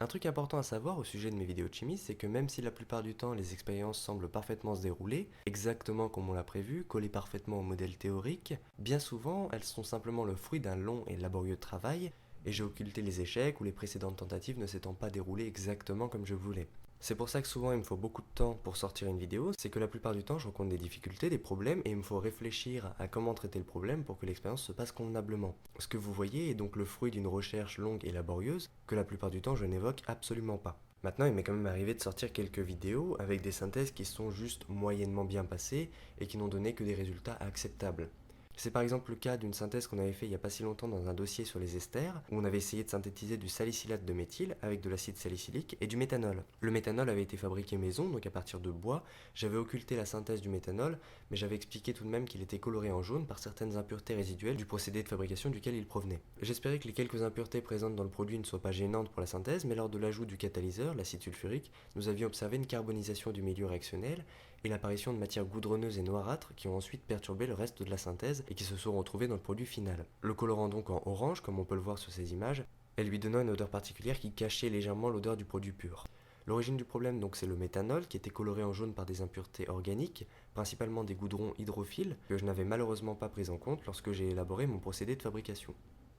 Un truc important à savoir au sujet de mes vidéos de chimie, c'est que même si la plupart du temps les expériences semblent parfaitement se dérouler, exactement comme on l'a prévu, collées parfaitement au modèle théorique, bien souvent elles sont simplement le fruit d'un long et laborieux travail, et j'ai occulté les échecs ou les précédentes tentatives ne s'étant pas déroulées exactement comme je voulais. C'est pour ça que souvent il me faut beaucoup de temps pour sortir une vidéo, c'est que la plupart du temps je rencontre des difficultés, des problèmes, et il me faut réfléchir à comment traiter le problème pour que l'expérience se passe convenablement. Ce que vous voyez est donc le fruit d'une recherche longue et laborieuse, que la plupart du temps je n'évoque absolument pas. Maintenant, il m'est quand même arrivé de sortir quelques vidéos avec des synthèses qui sont juste moyennement bien passées et qui n'ont donné que des résultats acceptables. C'est par exemple le cas d'une synthèse qu'on avait fait il n'y a pas si longtemps dans un dossier sur les esters, où on avait essayé de synthétiser du salicylate de méthyle avec de l'acide salicylique et du méthanol. Le méthanol avait été fabriqué maison, donc à partir de bois. J'avais occulté la synthèse du méthanol, mais j'avais expliqué tout de même qu'il était coloré en jaune par certaines impuretés résiduelles du procédé de fabrication duquel il provenait. J'espérais que les quelques impuretés présentes dans le produit ne soient pas gênantes pour la synthèse, mais lors de l'ajout du catalyseur, l'acide sulfurique, nous avions observé une carbonisation du milieu réactionnel et l'apparition de matières goudronneuses et noirâtres qui ont ensuite perturbé le reste de la synthèse et qui se sont retrouvées dans le produit final. Le colorant donc en orange, comme on peut le voir sur ces images, et lui donnant une odeur particulière qui cachait légèrement l'odeur du produit pur. L'origine du problème donc c'est le méthanol qui était coloré en jaune par des impuretés organiques, principalement des goudrons hydrophiles que je n'avais malheureusement pas pris en compte lorsque j'ai élaboré mon procédé de fabrication.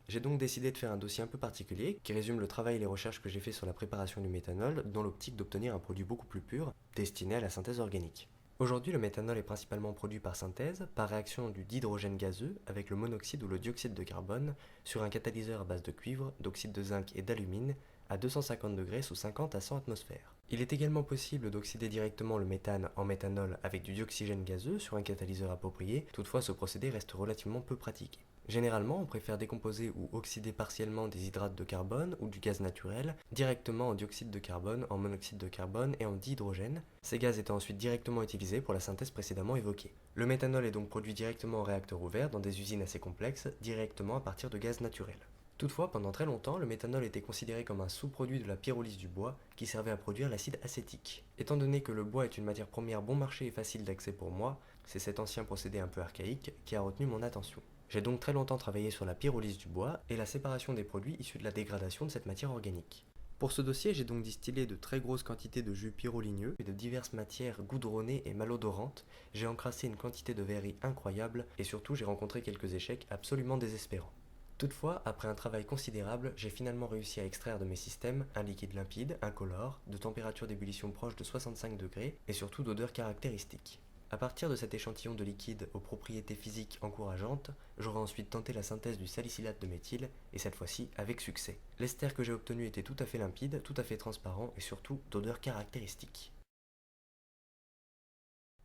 J'ai donc décidé de faire un dossier un peu particulier qui résume le travail et les recherches que j'ai fait sur la préparation du méthanol dans l'optique d'obtenir un produit beaucoup plus pur destiné à la synthèse organique. Aujourd'hui, le méthanol est principalement produit par synthèse, par réaction du dihydrogène gazeux avec le monoxyde ou le dioxyde de carbone sur un catalyseur à base de cuivre, d'oxyde de zinc et d'alumine à 250 degrés sous 50 à 100 atmosphères. Il est également possible d'oxyder directement le méthane en méthanol avec du dioxygène gazeux sur un catalyseur approprié, toutefois ce procédé reste relativement peu pratiqué. Généralement, on préfère décomposer ou oxyder partiellement des hydrates de carbone ou du gaz naturel directement en dioxyde de carbone, en monoxyde de carbone et en dihydrogène, ces gaz étant ensuite directement utilisés pour la synthèse précédemment évoquée. Le méthanol est donc produit directement en réacteur ouvert dans des usines assez complexes, directement à partir de gaz naturel. Toutefois, pendant très longtemps, le méthanol était considéré comme un sous-produit de la pyrolyse du bois qui servait à produire l'acide acétique. Étant donné que le bois est une matière première bon marché et facile d'accès pour moi, c'est cet ancien procédé un peu archaïque qui a retenu mon attention. J'ai donc très longtemps travaillé sur la pyrolyse du bois et la séparation des produits issus de la dégradation de cette matière organique. Pour ce dossier, j'ai donc distillé de très grosses quantités de jus pyroligneux et de diverses matières goudronnées et malodorantes, j'ai encrassé une quantité de verrerie incroyable et surtout j'ai rencontré quelques échecs absolument désespérants. Toutefois, après un travail considérable, j'ai finalement réussi à extraire de mes systèmes un liquide limpide, incolore, de température d'ébullition proche de 65 degrés et surtout d'odeur caractéristique. À partir de cet échantillon de liquide aux propriétés physiques encourageantes, j'aurai ensuite tenté la synthèse du salicylate de méthyle, et cette fois-ci avec succès. L'ester que j'ai obtenu était tout à fait limpide, tout à fait transparent et surtout d'odeur caractéristique.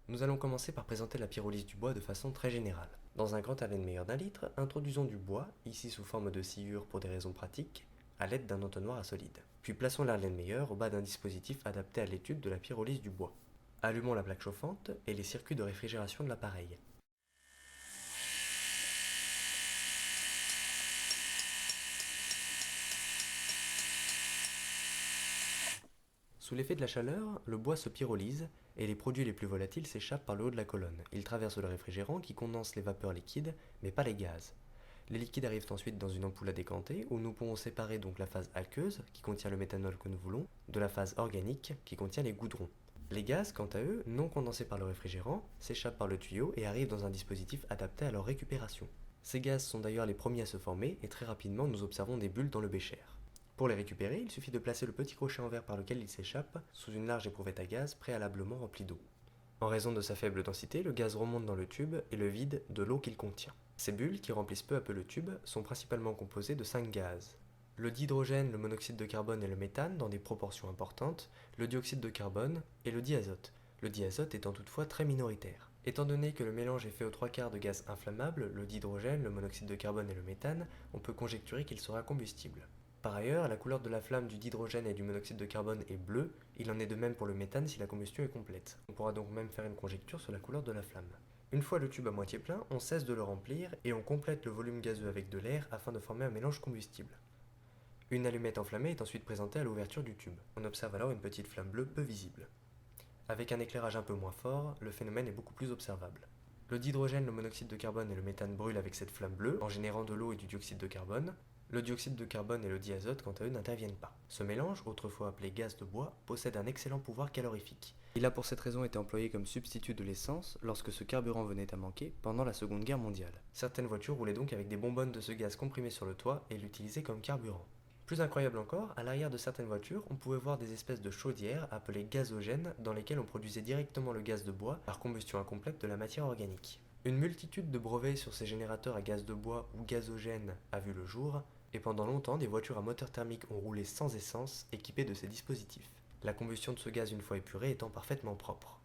Nous allons commencer par présenter la pyrolyse du bois de façon très générale. Dans un grand Erlenmeyer d'un litre, introduisons du bois, ici sous forme de sciure pour des raisons pratiques, à l'aide d'un entonnoir à solide. Puis plaçons l'Erlenmeyer au bas d'un dispositif adapté à l'étude de la pyrolyse du bois. Allumons la plaque chauffante et les circuits de réfrigération de l'appareil. Sous l'effet de la chaleur, le bois se pyrolyse et les produits les plus volatiles s'échappent par le haut de la colonne. Ils traversent le réfrigérant qui condense les vapeurs liquides, mais pas les gaz. Les liquides arrivent ensuite dans une ampoule à décanter où nous pourrons séparer donc la phase aqueuse, qui contient le méthanol que nous voulons, de la phase organique, qui contient les goudrons. Les gaz, quant à eux, non condensés par le réfrigérant, s'échappent par le tuyau et arrivent dans un dispositif adapté à leur récupération. Ces gaz sont d'ailleurs les premiers à se former et très rapidement nous observons des bulles dans le bécher. Pour les récupérer, il suffit de placer le petit crochet en verre par lequel ils s'échappent sous une large éprouvette à gaz préalablement remplie d'eau. En raison de sa faible densité, le gaz remonte dans le tube et le vide de l'eau qu'il contient. Ces bulles, qui remplissent peu à peu le tube, sont principalement composées de 5 gaz. Le dihydrogène, le monoxyde de carbone et le méthane dans des proportions importantes, le dioxyde de carbone et le diazote. Le diazote étant toutefois très minoritaire. Étant donné que le mélange est fait aux 3 quarts de gaz inflammables, le dihydrogène, le monoxyde de carbone et le méthane, on peut conjecturer qu'il sera combustible. Par ailleurs, la couleur de la flamme du dihydrogène et du monoxyde de carbone est bleue, il en est de même pour le méthane si la combustion est complète. On pourra donc même faire une conjecture sur la couleur de la flamme. Une fois le tube à moitié plein, on cesse de le remplir et on complète le volume gazeux avec de l'air afin de former un mélange combustible. Une allumette enflammée est ensuite présentée à l'ouverture du tube. On observe alors une petite flamme bleue peu visible. Avec un éclairage un peu moins fort, le phénomène est beaucoup plus observable. Le dihydrogène, le monoxyde de carbone et le méthane brûlent avec cette flamme bleue en générant de l'eau et du dioxyde de carbone. Le dioxyde de carbone et le diazote, quant à eux, n'interviennent pas. Ce mélange, autrefois appelé gaz de bois, possède un excellent pouvoir calorifique. Il a pour cette raison été employé comme substitut de l'essence lorsque ce carburant venait à manquer pendant la Seconde Guerre mondiale. Certaines voitures roulaient donc avec des bonbonnes de ce gaz comprimé sur le toit et l'utilisaient comme carburant. Plus incroyable encore, à l'arrière de certaines voitures, on pouvait voir des espèces de chaudières appelées gazogènes dans lesquelles on produisait directement le gaz de bois par combustion incomplète de la matière organique. Une multitude de brevets sur ces générateurs à gaz de bois ou gazogènes a vu le jour, et pendant longtemps, des voitures à moteur thermique ont roulé sans essence équipées de ces dispositifs, la combustion de ce gaz une fois épuré étant parfaitement propre.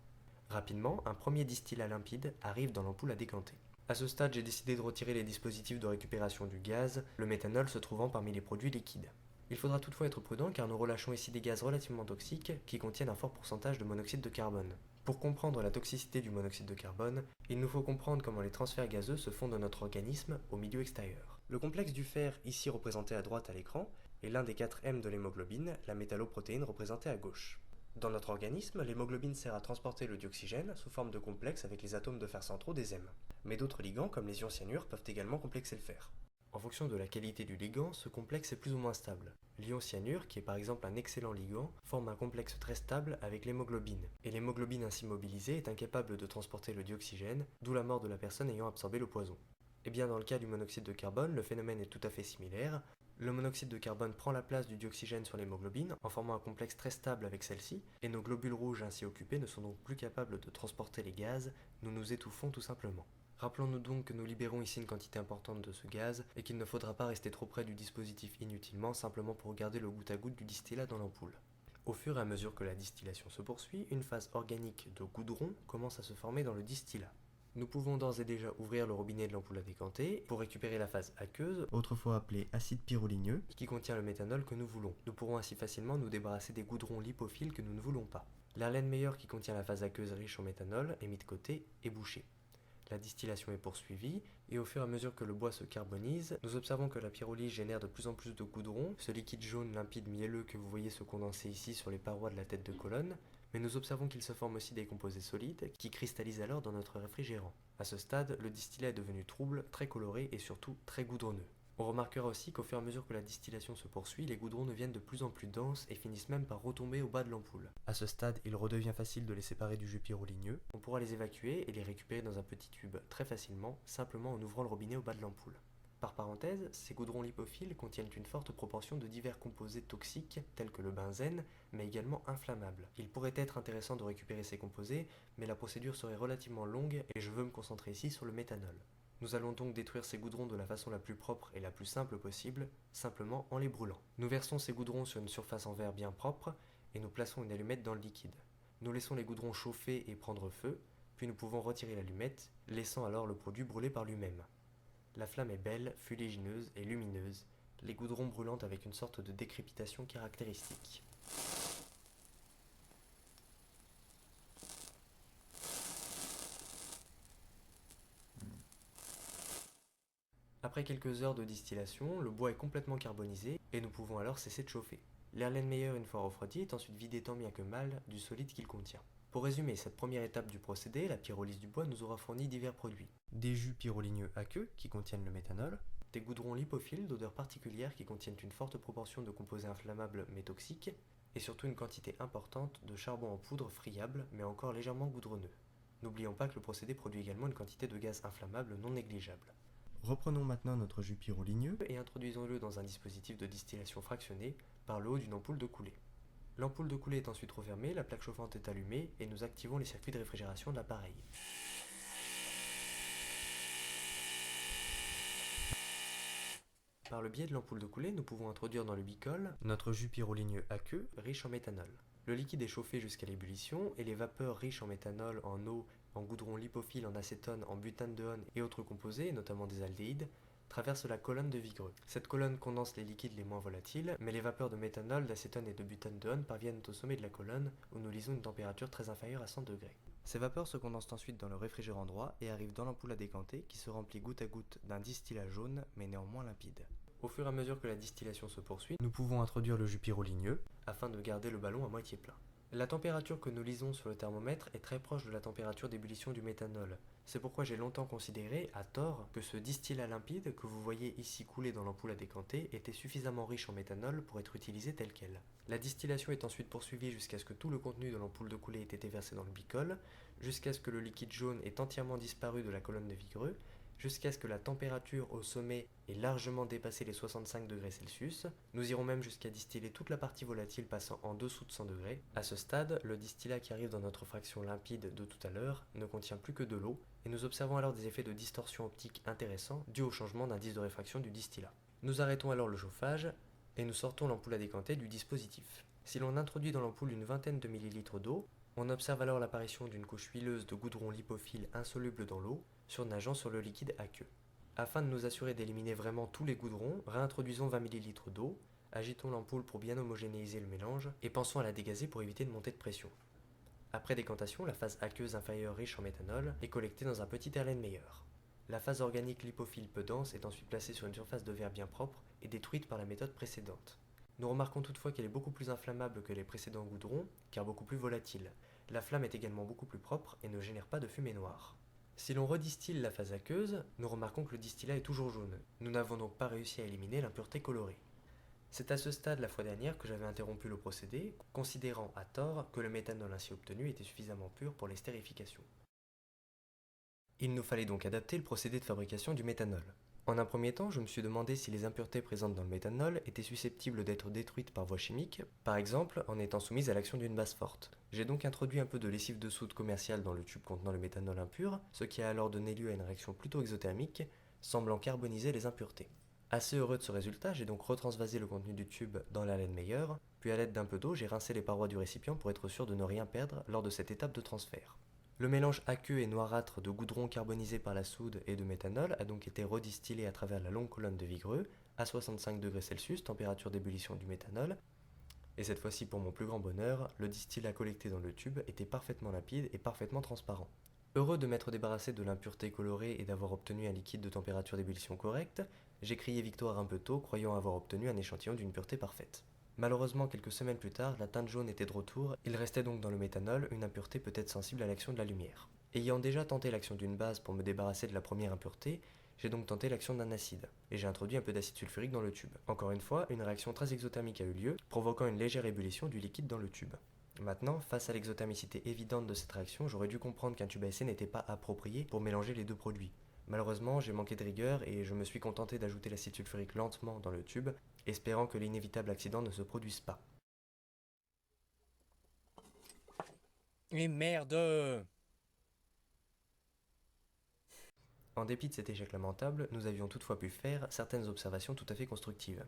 Rapidement, un premier distillat limpide arrive dans l'ampoule à décanter. À ce stade, j'ai décidé de retirer les dispositifs de récupération du gaz, le méthanol se trouvant parmi les produits liquides. Il faudra toutefois être prudent car nous relâchons ici des gaz relativement toxiques qui contiennent un fort pourcentage de monoxyde de carbone. Pour comprendre la toxicité du monoxyde de carbone, il nous faut comprendre comment les transferts gazeux se font dans notre organisme au milieu extérieur. Le complexe du fer, ici représenté à droite à l'écran, est l'un des 4 M de l'hémoglobine, la métalloprotéine représentée à gauche. Dans notre organisme, l'hémoglobine sert à transporter le dioxygène sous forme de complexe avec les atomes de fer centraux des M. Mais d'autres ligands, comme les ions cyanure, peuvent également complexer le fer. En fonction de la qualité du ligand, ce complexe est plus ou moins stable. L'ion cyanure, qui est par exemple un excellent ligand, forme un complexe très stable avec l'hémoglobine. Et l'hémoglobine ainsi mobilisée est incapable de transporter le dioxygène, d'où la mort de la personne ayant absorbé le poison. Et bien dans le cas du monoxyde de carbone, le phénomène est tout à fait similaire. Le monoxyde de carbone prend la place du dioxygène sur l'hémoglobine en formant un complexe très stable avec celle-ci, et nos globules rouges ainsi occupés ne sont donc plus capables de transporter les gaz, nous nous étouffons tout simplement. Rappelons-nous donc que nous libérons ici une quantité importante de ce gaz et qu'il ne faudra pas rester trop près du dispositif inutilement simplement pour regarder le goutte à goutte du distillat dans l'ampoule. Au fur et à mesure que la distillation se poursuit, une phase organique de goudron commence à se former dans le distillat. Nous pouvons d'ores et déjà ouvrir le robinet de l'ampoule à décanter pour récupérer la phase aqueuse, autrefois appelée acide pyroligneux, qui contient le méthanol que nous voulons. Nous pourrons ainsi facilement nous débarrasser des goudrons lipophiles que nous ne voulons pas. L'Erlenmeyer qui contient la phase aqueuse riche en méthanol est mis de côté et bouché. La distillation est poursuivie, et au fur et à mesure que le bois se carbonise, nous observons que la pyrolyse génère de plus en plus de goudron, ce liquide jaune limpide mielleux que vous voyez se condenser ici sur les parois de la tête de colonne, mais nous observons qu'il se forme aussi des composés solides qui cristallisent alors dans notre réfrigérant. À ce stade, le distillat est devenu trouble, très coloré et surtout très goudronneux. On remarquera aussi qu'au fur et à mesure que la distillation se poursuit, les goudrons deviennent de plus en plus denses et finissent même par retomber au bas de l'ampoule. À ce stade, il redevient facile de les séparer du jus pyroligneux. On pourra les évacuer et les récupérer dans un petit tube très facilement, simplement en ouvrant le robinet au bas de l'ampoule. Par parenthèse, ces goudrons lipophiles contiennent une forte proportion de divers composés toxiques tels que le benzène, mais également inflammables. Il pourrait être intéressant de récupérer ces composés, mais la procédure serait relativement longue et je veux me concentrer ici sur le méthanol. Nous allons donc détruire ces goudrons de la façon la plus propre et la plus simple possible, simplement en les brûlant. Nous versons ces goudrons sur une surface en verre bien propre et nous plaçons une allumette dans le liquide. Nous laissons les goudrons chauffer et prendre feu, puis nous pouvons retirer l'allumette, laissant alors le produit brûler par lui-même. La flamme est belle, fuligineuse et lumineuse, les goudrons brûlant avec une sorte de décrépitation caractéristique. Après quelques heures de distillation, le bois est complètement carbonisé et nous pouvons alors cesser de chauffer. L'Erlenmeyer, une fois refroidi, est ensuite vidé tant bien que mal du solide qu'il contient. Pour résumer, cette première étape du procédé, la pyrolyse du bois nous aura fourni divers produits. Des jus pyroligneux aqueux qui contiennent le méthanol, des goudrons lipophiles d'odeur particulière qui contiennent une forte proportion de composés inflammables mais toxiques, et surtout une quantité importante de charbon en poudre friable mais encore légèrement goudronneux. N'oublions pas que le procédé produit également une quantité de gaz inflammable non négligeable. Reprenons maintenant notre jus pyroligneux et introduisons-le dans un dispositif de distillation fractionnée par le haut d'une ampoule de coulée. L'ampoule de coulée est ensuite refermée, la plaque chauffante est allumée et nous activons les circuits de réfrigération de l'appareil. Par le biais de l'ampoule de coulée, nous pouvons introduire dans le bicol notre jus pyroligneux aqueux riche en méthanol. Le liquide est chauffé jusqu'à l'ébullition et les vapeurs riches en méthanol, en eau, en goudron lipophile, en acétone, en butandéone et autres composés, notamment des aldéhydes, traversent la colonne de Vigreux. Cette colonne condense les liquides les moins volatiles, mais les vapeurs de méthanol, d'acétone et de butandéone parviennent au sommet de la colonne où nous lisons une température très inférieure à 100 degrés. Ces vapeurs se condensent ensuite dans le réfrigérant droit et arrivent dans l'ampoule à décanter qui se remplit goutte à goutte d'un distillat jaune mais néanmoins limpide. Au fur et à mesure que la distillation se poursuit, nous pouvons introduire le jus pyroligneux afin de garder le ballon à moitié plein. La température que nous lisons sur le thermomètre est très proche de la température d'ébullition du méthanol. C'est pourquoi j'ai longtemps considéré, à tort, que ce distillat limpide que vous voyez ici couler dans l'ampoule à décanter était suffisamment riche en méthanol pour être utilisé tel quel. La distillation est ensuite poursuivie jusqu'à ce que tout le contenu de l'ampoule de coulée ait été versé dans le bicol, jusqu'à ce que le liquide jaune ait entièrement disparu de la colonne de Vigreux, jusqu'à ce que la température au sommet ait largement dépassé les 65 degrés Celsius. Nous irons même jusqu'à distiller toute la partie volatile passant en dessous de 100 degrés. À ce stade, le distillat qui arrive dans notre fraction limpide de tout à l'heure ne contient plus que de l'eau, et nous observons alors des effets de distorsion optique intéressants dus au changement d'indice de réfraction du distillat. Nous arrêtons alors le chauffage et nous sortons l'ampoule à décanter du dispositif. Si l'on introduit dans l'ampoule une vingtaine de millilitres d'eau, on observe alors l'apparition d'une couche huileuse de goudron lipophile insoluble dans l'eau, surnageant sur le liquide aqueux. Afin de nous assurer d'éliminer vraiment tous les goudrons, réintroduisons 20 ml d'eau, agitons l'ampoule pour bien homogénéiser le mélange et pensons à la dégazer pour éviter une montée de pression. Après décantation, la phase aqueuse inférieure riche en méthanol est collectée dans un petit Erlenmeyer. La phase organique lipophile peu dense est ensuite placée sur une surface de verre bien propre et détruite par la méthode précédente. Nous remarquons toutefois qu'elle est beaucoup plus inflammable que les précédents goudrons, car beaucoup plus volatile. La flamme est également beaucoup plus propre et ne génère pas de fumée noire. Si l'on redistille la phase aqueuse, nous remarquons que le distillat est toujours jaune. Nous n'avons donc pas réussi à éliminer l'impureté colorée. C'est à ce stade la fois dernière que j'avais interrompu le procédé, considérant à tort que le méthanol ainsi obtenu était suffisamment pur pour l'estérification. Il nous fallait donc adapter le procédé de fabrication du méthanol. En un premier temps, je me suis demandé si les impuretés présentes dans le méthanol étaient susceptibles d'être détruites par voie chimique, par exemple en étant soumises à l'action d'une base forte. J'ai donc introduit un peu de lessive de soude commerciale dans le tube contenant le méthanol impur, ce qui a alors donné lieu à une réaction plutôt exothermique, semblant carboniser les impuretés. Assez heureux de ce résultat, j'ai donc retransvasé le contenu du tube dans l'Erlenmeyer, puis à l'aide d'un peu d'eau, j'ai rincé les parois du récipient pour être sûr de ne rien perdre lors de cette étape de transfert. Le mélange aqueux et noirâtre de goudron carbonisé par la soude et de méthanol a donc été redistillé à travers la longue colonne de Vigreux à 65 degrés Celsius, température d'ébullition du méthanol, et cette fois-ci pour mon plus grand bonheur, le distillat collecté dans le tube était parfaitement limpide et parfaitement transparent. Heureux de m'être débarrassé de l'impureté colorée et d'avoir obtenu un liquide de température d'ébullition correcte, j'ai crié victoire un peu tôt, croyant avoir obtenu un échantillon d'une pureté parfaite. Malheureusement, quelques semaines plus tard, la teinte jaune était de retour, il restait donc dans le méthanol une impureté peut-être sensible à l'action de la lumière. Ayant déjà tenté l'action d'une base pour me débarrasser de la première impureté, j'ai donc tenté l'action d'un acide, et j'ai introduit un peu d'acide sulfurique dans le tube. Encore une fois, une réaction très exothermique a eu lieu, provoquant une légère ébullition du liquide dans le tube. Maintenant, face à l'exothermicité évidente de cette réaction, j'aurais dû comprendre qu'un tube à essai n'était pas approprié pour mélanger les deux produits. Malheureusement, j'ai manqué de rigueur et je me suis contenté d'ajouter l'acide sulfurique lentement dans le tube, espérant que l'inévitable accident ne se produise pas. Et merde! En dépit de cet échec lamentable, nous avions toutefois pu faire certaines observations tout à fait constructives.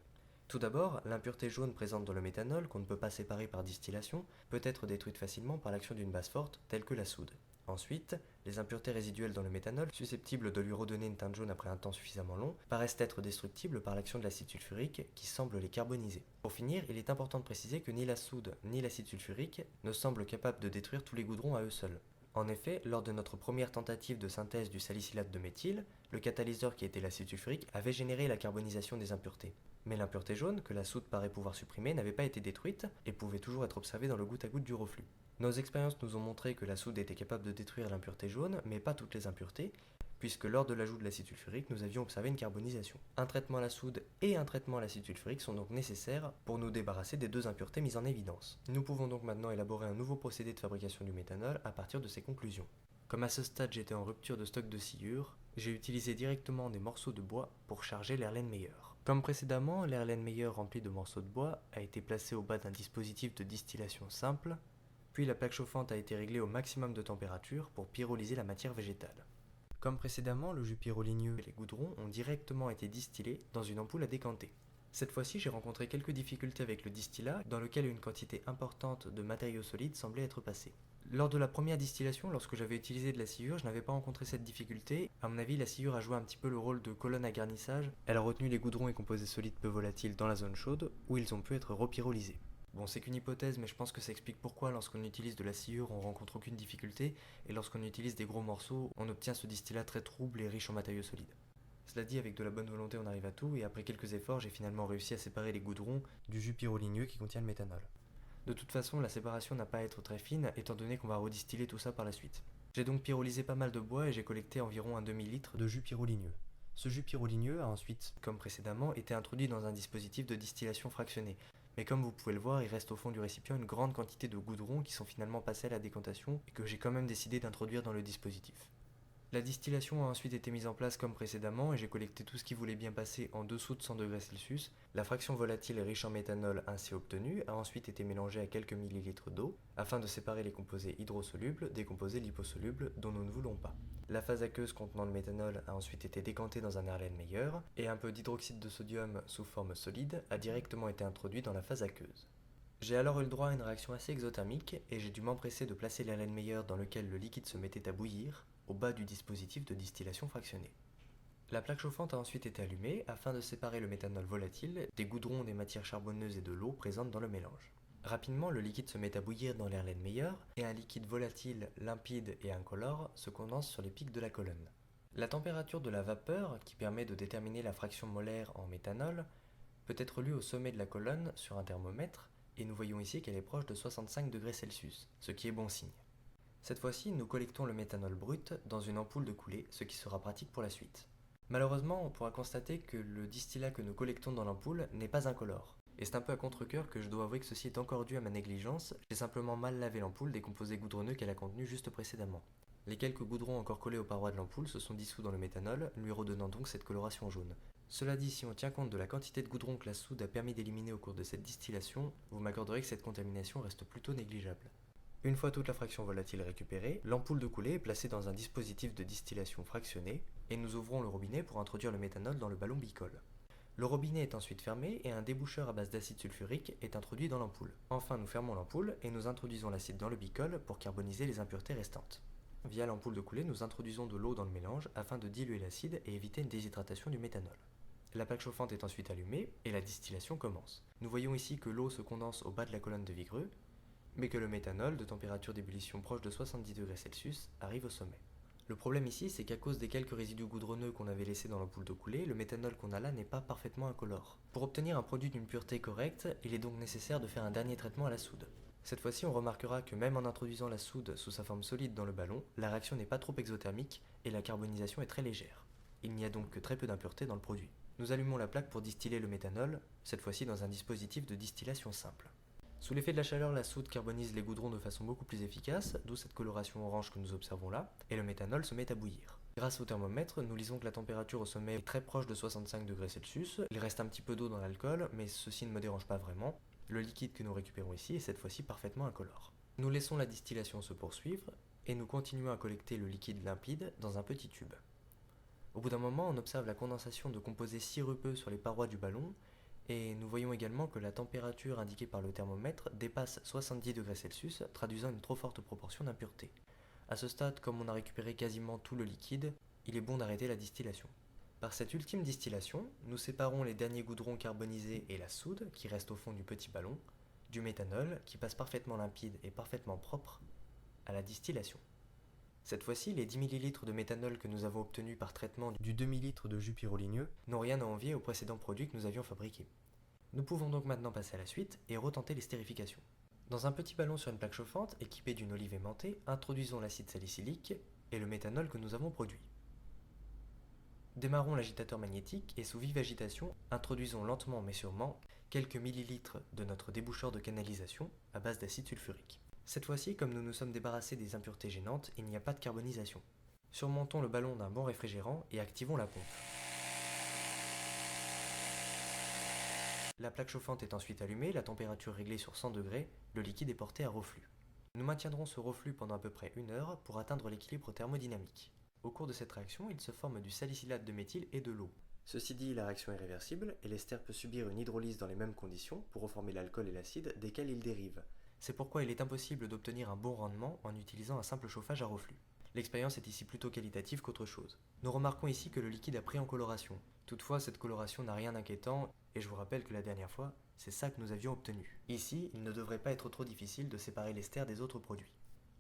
Tout d'abord, l'impureté jaune présente dans le méthanol, qu'on ne peut pas séparer par distillation, peut être détruite facilement par l'action d'une base forte, telle que la soude. Ensuite, les impuretés résiduelles dans le méthanol, susceptibles de lui redonner une teinte jaune après un temps suffisamment long, paraissent être destructibles par l'action de l'acide sulfurique qui semble les carboniser. Pour finir, il est important de préciser que ni la soude ni l'acide sulfurique ne semblent capables de détruire tous les goudrons à eux seuls. En effet, lors de notre première tentative de synthèse du salicylate de méthyle, le catalyseur qui était l'acide sulfurique avait généré la carbonisation des impuretés. Mais l'impureté jaune, que la soude paraît pouvoir supprimer, n'avait pas été détruite et pouvait toujours être observée dans le goutte à goutte du reflux. Nos expériences nous ont montré que la soude était capable de détruire l'impureté jaune, mais pas toutes les impuretés, puisque lors de l'ajout de l'acide sulfurique, nous avions observé une carbonisation. Un traitement à la soude et un traitement à l'acide sulfurique sont donc nécessaires pour nous débarrasser des deux impuretés mises en évidence. Nous pouvons donc maintenant élaborer un nouveau procédé de fabrication du méthanol à partir de ces conclusions. Comme à ce stade j'étais en rupture de stock de sciure, j'ai utilisé directement des morceaux de bois pour charger l'Erlenmeyer. Comme précédemment, l'Erlenmeyer rempli de morceaux de bois a été placé au bas d'un dispositif de distillation simple, puis la plaque chauffante a été réglée au maximum de température pour pyrolyser la matière végétale. Comme précédemment, le jus pyroligneux et les goudrons ont directement été distillés dans une ampoule à décanter. Cette fois-ci, j'ai rencontré quelques difficultés avec le distillat, dans lequel une quantité importante de matériaux solides semblait être passée. Lors de la première distillation, lorsque j'avais utilisé de la sciure, je n'avais pas rencontré cette difficulté. À mon avis, la sciure a joué un petit peu le rôle de colonne à garnissage. Elle a retenu les goudrons et composés solides peu volatiles dans la zone chaude, où ils ont pu être repyrolysés. Bon, c'est qu'une hypothèse, mais je pense que ça explique pourquoi lorsqu'on utilise de la sciure, on rencontre aucune difficulté, et lorsqu'on utilise des gros morceaux, on obtient ce distillat très trouble et riche en matériaux solides. Cela dit, avec de la bonne volonté, on arrive à tout, et après quelques efforts, j'ai finalement réussi à séparer les goudrons du jus pyroligneux qui contient le méthanol. De toute façon, la séparation n'a pas à être très fine, étant donné qu'on va redistiller tout ça par la suite. J'ai donc pyrolysé pas mal de bois et j'ai collecté environ un demi-litre de jus pyroligneux. Ce jus pyroligneux a ensuite, comme précédemment, été introduit dans un dispositif de distillation fractionnée. Mais comme vous pouvez le voir, il reste au fond du récipient une grande quantité de goudrons qui sont finalement passés à la décantation et que j'ai quand même décidé d'introduire dans le dispositif. La distillation a ensuite été mise en place comme précédemment et j'ai collecté tout ce qui voulait bien passer en dessous de 100 degrés Celsius. La fraction volatile riche en méthanol ainsi obtenue a ensuite été mélangée à quelques millilitres d'eau afin de séparer les composés hydrosolubles des composés liposolubles dont nous ne voulons pas. La phase aqueuse contenant le méthanol a ensuite été décantée dans un Erlenmeyer et un peu d'hydroxyde de sodium sous forme solide a directement été introduit dans la phase aqueuse. J'ai alors eu le droit à une réaction assez exothermique et j'ai dû m'empresser de placer l'Erlenmeyer dans lequel le liquide se mettait à bouillir au bas du dispositif de distillation fractionnée. La plaque chauffante a ensuite été allumée afin de séparer le méthanol volatile des goudrons, des matières charbonneuses et de l'eau présentes dans le mélange. Rapidement, le liquide se met à bouillir dans l'Erlenmeyer et un liquide volatile, limpide et incolore se condense sur les pics de la colonne. La température de la vapeur, qui permet de déterminer la fraction molaire en méthanol, peut être lue au sommet de la colonne sur un thermomètre et nous voyons ici qu'elle est proche de 65 degrés Celsius, ce qui est bon signe. Cette fois-ci, nous collectons le méthanol brut dans une ampoule de coulée, ce qui sera pratique pour la suite. Malheureusement, on pourra constater que le distillat que nous collectons dans l'ampoule n'est pas incolore. Et c'est un peu à contre-cœur que je dois avouer que ceci est encore dû à ma négligence, j'ai simplement mal lavé l'ampoule des composés goudronneux qu'elle a contenus juste précédemment. Les quelques goudrons encore collés aux parois de l'ampoule se sont dissous dans le méthanol, lui redonnant donc cette coloration jaune. Cela dit, si on tient compte de la quantité de goudron que la soude a permis d'éliminer au cours de cette distillation, vous m'accorderez que cette contamination reste plutôt négligeable. Une fois toute la fraction volatile récupérée, l'ampoule de coulée est placée dans un dispositif de distillation fractionnée et nous ouvrons le robinet pour introduire le méthanol dans le ballon bicol. Le robinet est ensuite fermé et un déboucheur à base d'acide sulfurique est introduit dans l'ampoule. Enfin, nous fermons l'ampoule et nous introduisons l'acide dans le bicol pour carboniser les impuretés restantes. Via l'ampoule de coulée, nous introduisons de l'eau dans le mélange afin de diluer l'acide et éviter une déshydratation du méthanol. La plaque chauffante est ensuite allumée et la distillation commence. Nous voyons ici que l'eau se condense au bas de la colonne de Vigreux, mais que le méthanol, de température d'ébullition proche de 70 degrés Celsius, arrive au sommet. Le problème ici, c'est qu'à cause des quelques résidus goudronneux qu'on avait laissés dans l'ampoule de coulée, le méthanol qu'on a là n'est pas parfaitement incolore. Pour obtenir un produit d'une pureté correcte, il est donc nécessaire de faire un dernier traitement à la soude. Cette fois-ci, on remarquera que même en introduisant la soude sous sa forme solide dans le ballon, la réaction n'est pas trop exothermique et la carbonisation est très légère. Il n'y a donc que très peu d'impuretés dans le produit. Nous allumons la plaque pour distiller le méthanol, cette fois-ci dans un dispositif de distillation simple. Sous l'effet de la chaleur, la soude carbonise les goudrons de façon beaucoup plus efficace, d'où cette coloration orange que nous observons là, et le méthanol se met à bouillir. Grâce au thermomètre, nous lisons que la température au sommet est très proche de 65 degrés Celsius. Il reste un petit peu d'eau dans l'alcool, mais ceci ne me dérange pas vraiment. Le liquide que nous récupérons ici est cette fois-ci parfaitement incolore. Nous laissons la distillation se poursuivre, et nous continuons à collecter le liquide limpide dans un petit tube. Au bout d'un moment, on observe la condensation de composés sirupeux sur les parois du ballon, et nous voyons également que la température indiquée par le thermomètre dépasse 70 degrés Celsius, traduisant une trop forte proportion d'impuretés. À ce stade, comme on a récupéré quasiment tout le liquide, il est bon d'arrêter la distillation. Par cette ultime distillation, nous séparons les derniers goudrons carbonisés et la soude, qui reste au fond du petit ballon, du méthanol, qui passe parfaitement limpide et parfaitement propre, à la distillation. Cette fois-ci, les 10 ml de méthanol que nous avons obtenus par traitement du demi-litre de jus pyroligneux n'ont rien à envier aux précédents produits que nous avions fabriqués. Nous pouvons donc maintenant passer à la suite et retenter les stérifications. Dans un petit ballon sur une plaque chauffante équipée d'une olive aimantée, introduisons l'acide salicylique et le méthanol que nous avons produit. Démarrons l'agitateur magnétique et sous vive agitation, introduisons lentement mais sûrement quelques millilitres de notre déboucheur de canalisation à base d'acide sulfurique. Cette fois-ci, comme nous nous sommes débarrassés des impuretés gênantes, il n'y a pas de carbonisation. Surmontons le ballon d'un bon réfrigérant et activons la pompe. La plaque chauffante est ensuite allumée, la température réglée sur 100 degrés, le liquide est porté à reflux. Nous maintiendrons ce reflux pendant à peu près 1 heure pour atteindre l'équilibre thermodynamique. Au cours de cette réaction, il se forme du salicylate de méthyle et de l'eau. Ceci dit, la réaction est réversible et l'ester peut subir une hydrolyse dans les mêmes conditions pour reformer l'alcool et l'acide desquels il dérive. C'est pourquoi il est impossible d'obtenir un bon rendement en utilisant un simple chauffage à reflux. L'expérience est ici plutôt qualitative qu'autre chose. Nous remarquons ici que le liquide a pris en coloration. Toutefois, cette coloration n'a rien d'inquiétant, et je vous rappelle que la dernière fois, c'est ça que nous avions obtenu. Ici, il ne devrait pas être trop difficile de séparer l'ester des autres produits.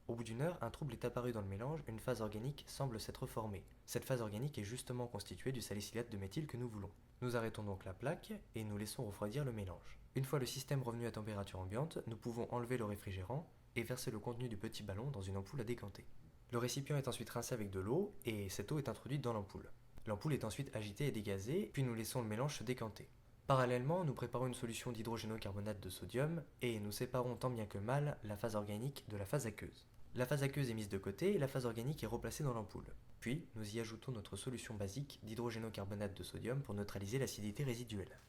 Au bout d'une heure, un trouble est apparu dans le mélange, une phase organique semble s'être formée. Cette phase organique est justement constituée du salicylate de méthyle que nous voulons. Nous arrêtons donc la plaque et nous laissons refroidir le mélange. Une fois le système revenu à température ambiante, nous pouvons enlever le réfrigérant et verser le contenu du petit ballon dans une ampoule à décanter. Le récipient est ensuite rincé avec de l'eau et cette eau est introduite dans l'ampoule. L'ampoule est ensuite agitée et dégazée, puis nous laissons le mélange se décanter. Parallèlement, nous préparons une solution d'hydrogénocarbonate de sodium et nous séparons tant bien que mal la phase organique de la phase aqueuse. La phase aqueuse est mise de côté et la phase organique est replacée dans l'ampoule. Puis, nous y ajoutons notre solution basique d'hydrogénocarbonate de sodium pour neutraliser l'acidité résiduelle.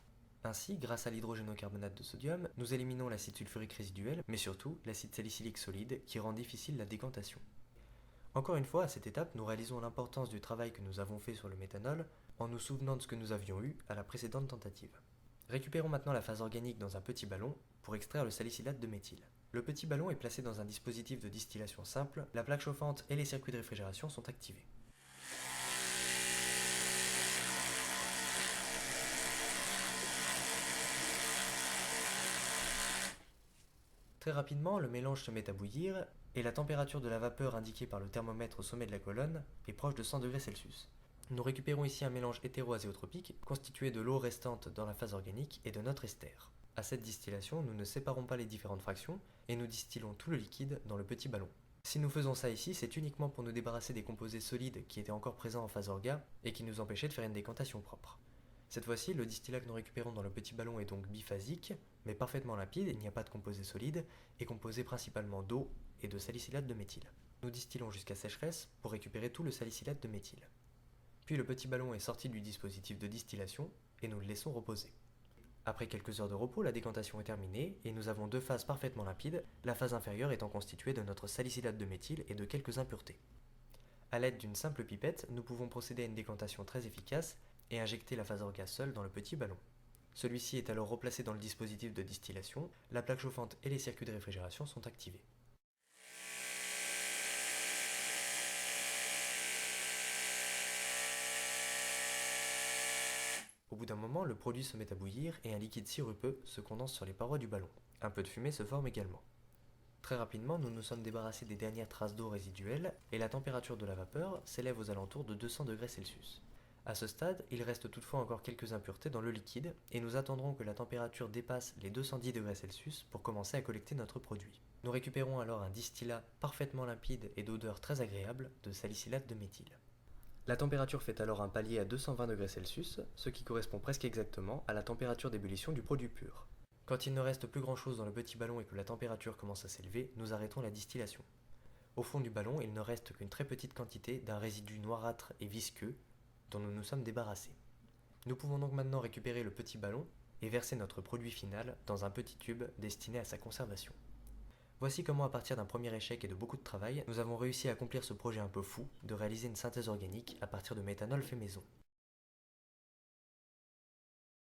Ainsi, grâce à l'hydrogénocarbonate de sodium, nous éliminons l'acide sulfurique résiduel, mais surtout l'acide salicylique solide qui rend difficile la décantation. Encore une fois, à cette étape, nous réalisons l'importance du travail que nous avons fait sur le méthanol en nous souvenant de ce que nous avions eu à la précédente tentative. Récupérons maintenant la phase organique dans un petit ballon pour extraire le salicylate de méthyle. Le petit ballon est placé dans un dispositif de distillation simple, la plaque chauffante et les circuits de réfrigération sont activés. Très rapidement, le mélange se met à bouillir et la température de la vapeur indiquée par le thermomètre au sommet de la colonne est proche de 100 degrés Celsius. Nous récupérons ici un mélange hétéroazéotropique constitué de l'eau restante dans la phase organique et de notre ester. À cette distillation, nous ne séparons pas les différentes fractions et nous distillons tout le liquide dans le petit ballon. Si nous faisons ça ici, c'est uniquement pour nous débarrasser des composés solides qui étaient encore présents en phase orga et qui nous empêchaient de faire une décantation propre. Cette fois-ci, le distillat que nous récupérons dans le petit ballon est donc biphasique, mais parfaitement limpide, il n'y a pas de composés solides, et composé principalement d'eau et de salicylate de méthyle. Nous distillons jusqu'à sécheresse pour récupérer tout le salicylate de méthyle. Puis le petit ballon est sorti du dispositif de distillation et nous le laissons reposer. Après quelques heures de repos, la décantation est terminée et nous avons deux phases parfaitement limpides, la phase inférieure étant constituée de notre salicylate de méthyle et de quelques impuretés. A l'aide d'une simple pipette, nous pouvons procéder à une décantation très efficace et injecter la phase orga seule dans le petit ballon. Celui-ci est alors replacé dans le dispositif de distillation, la plaque chauffante et les circuits de réfrigération sont activés. Au bout d'un moment, le produit se met à bouillir et un liquide sirupeux se condense sur les parois du ballon. Un peu de fumée se forme également. Très rapidement, nous nous sommes débarrassés des dernières traces d'eau résiduelles et la température de la vapeur s'élève aux alentours de 200 degrés Celsius. À ce stade, il reste toutefois encore quelques impuretés dans le liquide et nous attendrons que la température dépasse les 210 degrés Celsius pour commencer à collecter notre produit. Nous récupérons alors un distillat parfaitement limpide et d'odeur très agréable de salicylate de méthyle. La température fait alors un palier à 220 degrés Celsius, ce qui correspond presque exactement à la température d'ébullition du produit pur. Quand il ne reste plus grand chose dans le petit ballon et que la température commence à s'élever, nous arrêtons la distillation. Au fond du ballon, il ne reste qu'une très petite quantité d'un résidu noirâtre et visqueux dont nous nous sommes débarrassés. Nous pouvons donc maintenant récupérer le petit ballon et verser notre produit final dans un petit tube destiné à sa conservation. Voici comment, à partir d'un premier échec et de beaucoup de travail, nous avons réussi à accomplir ce projet un peu fou de réaliser une synthèse organique à partir de méthanol fait maison.